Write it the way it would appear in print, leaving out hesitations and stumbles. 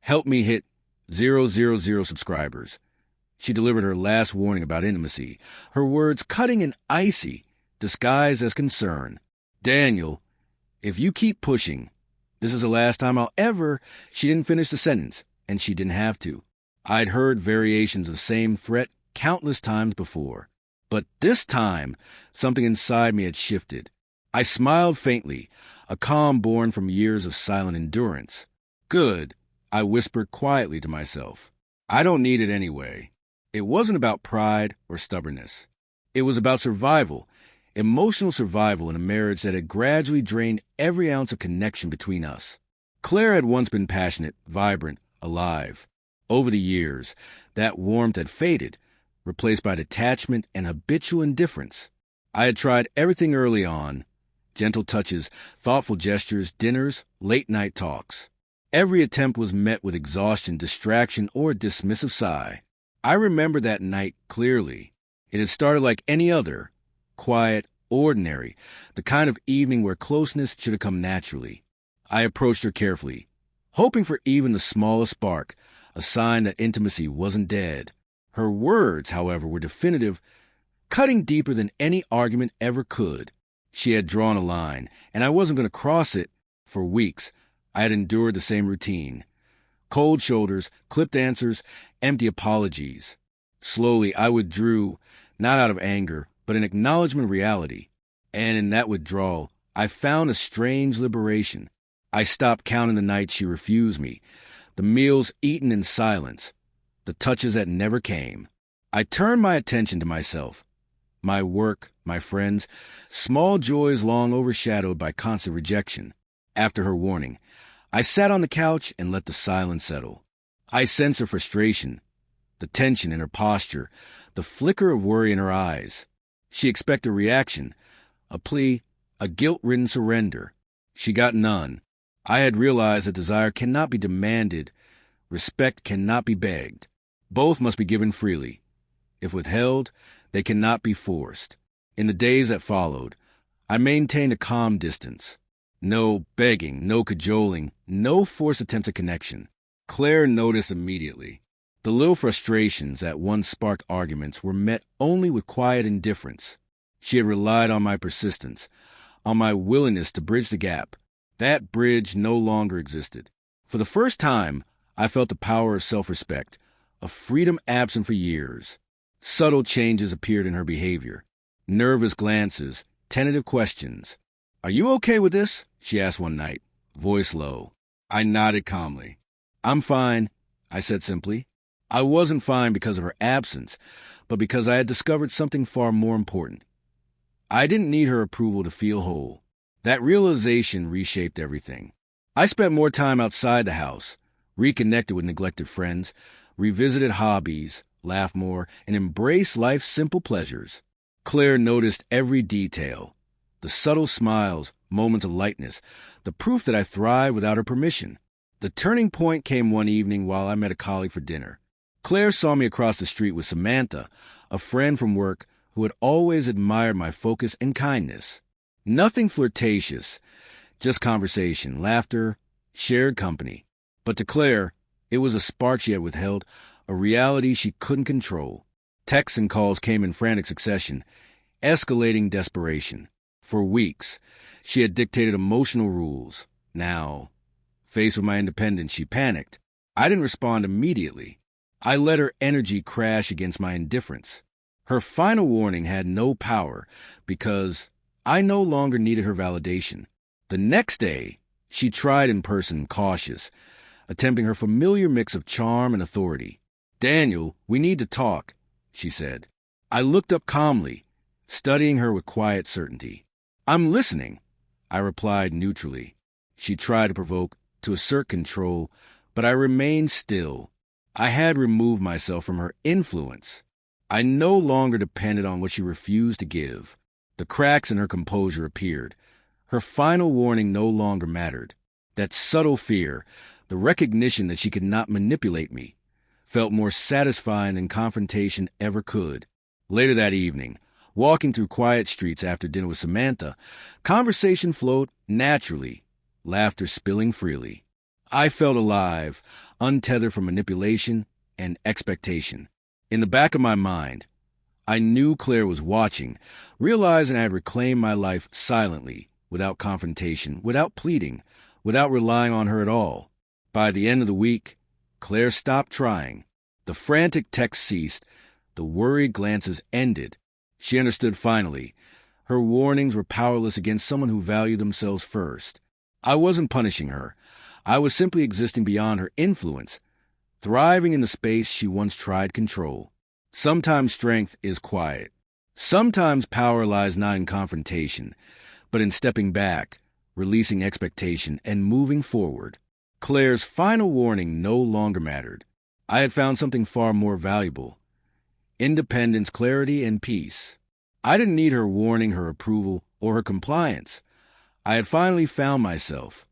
Help me hit 000 subscribers. She delivered her last warning about intimacy, her words cutting and icy, disguised as concern. Daniel, if you keep pushing, this is the last time I'll ever... She didn't finish the sentence, and she didn't have to. I'd heard variations of the same threat countless times before. But this time, something inside me had shifted. I smiled faintly, a calm born from years of silent endurance. Good, I whispered quietly to myself. I don't need it anyway. It wasn't about pride or stubbornness. It was about survival, emotional survival in a marriage that had gradually drained every ounce of connection between us. Claire had once been passionate, vibrant, alive. Over the years, that warmth had faded, replaced by detachment and habitual indifference. I had tried everything early on: gentle touches, thoughtful gestures, dinners, late-night talks. Every attempt was met with exhaustion, distraction, or a dismissive sigh. I remember that night clearly. It had started like any other, quiet, ordinary, the kind of evening where closeness should have come naturally. I approached her carefully, hoping for even the smallest spark, a sign that intimacy wasn't dead. Her words, however, were definitive, cutting deeper than any argument ever could. She had drawn a line, and I wasn't going to cross it. For weeks, I had endured the same routine. Cold shoulders, clipped answers, empty apologies. Slowly, I withdrew, not out of anger, but in acknowledgement of reality. And in that withdrawal, I found a strange liberation. I stopped counting the nights she refused me, the meals eaten in silence, the touches that never came. I turned my attention to myself, my work, my friends, small joys long overshadowed by constant rejection. After her warning, I sat on the couch and let the silence settle. I sensed her frustration, the tension in her posture, the flicker of worry in her eyes. She expected a reaction, a plea, a guilt-ridden surrender. She got none. I had realized that desire cannot be demanded, respect cannot be begged. Both must be given freely. If withheld, they cannot be forced. In the days that followed, I maintained a calm distance. No begging, no cajoling, no forced attempt at connection. Claire noticed immediately. The little frustrations that once sparked arguments were met only with quiet indifference. She had relied on my persistence, on my willingness to bridge the gap. That bridge no longer existed. For the first time, I felt the power of self-respect, a freedom absent for years. Subtle changes appeared in her behavior. Nervous glances, tentative questions. "Are you okay with this?" she asked one night, voice low. I nodded calmly. "I'm fine," I said simply. I wasn't fine because of her absence, but because I had discovered something far more important. I didn't need her approval to feel whole. That realization reshaped everything. I spent more time outside the house, reconnected with neglected friends, revisited hobbies, laughed more, and embraced life's simple pleasures. Claire noticed every detail, the subtle smiles, moments of lightness, the proof that I thrived without her permission. The turning point came one evening while I met a colleague for dinner. Claire saw me across the street with Samantha, a friend from work who had always admired my focus and kindness. Nothing flirtatious, just conversation, laughter, shared company. But to Claire, it was a spark she had withheld, a reality she couldn't control. Texts and calls came in frantic succession, escalating desperation. For weeks, she had dictated emotional rules. Now, faced with my independence, she panicked. I didn't respond immediately. I let her energy crash against my indifference. Her final warning had no power because I no longer needed her validation. The next day, she tried in person, cautious, attempting her familiar mix of charm and authority. "Daniel, we need to talk," she said. I looked up calmly, studying her with quiet certainty. "I'm listening," I replied neutrally. She tried to provoke, to assert control, but I remained still. I had removed myself from her influence. I no longer depended on what she refused to give. The cracks in her composure appeared. Her final warning no longer mattered. That subtle fear, the recognition that she could not manipulate me, felt more satisfying than confrontation ever could. Later that evening, walking through quiet streets after dinner with Samantha, conversation flowed naturally, laughter spilling freely. I felt alive, untethered from manipulation and expectation. In the back of my mind, I knew Claire was watching, realizing I had reclaimed my life silently, without confrontation, without pleading, without relying on her at all. By the end of the week, Claire stopped trying. The frantic texts ceased. The worried glances ended. She understood finally. Her warnings were powerless against someone who valued themselves first. I wasn't punishing her. I was simply existing beyond her influence, thriving in the space she once tried control. Sometimes strength is quiet. Sometimes power lies not in confrontation, but in stepping back, releasing expectation, and moving forward. Claire's final warning no longer mattered. I had found something far more valuable: independence, clarity, and peace. I didn't need her warning, her approval, or her compliance. I had finally found myself.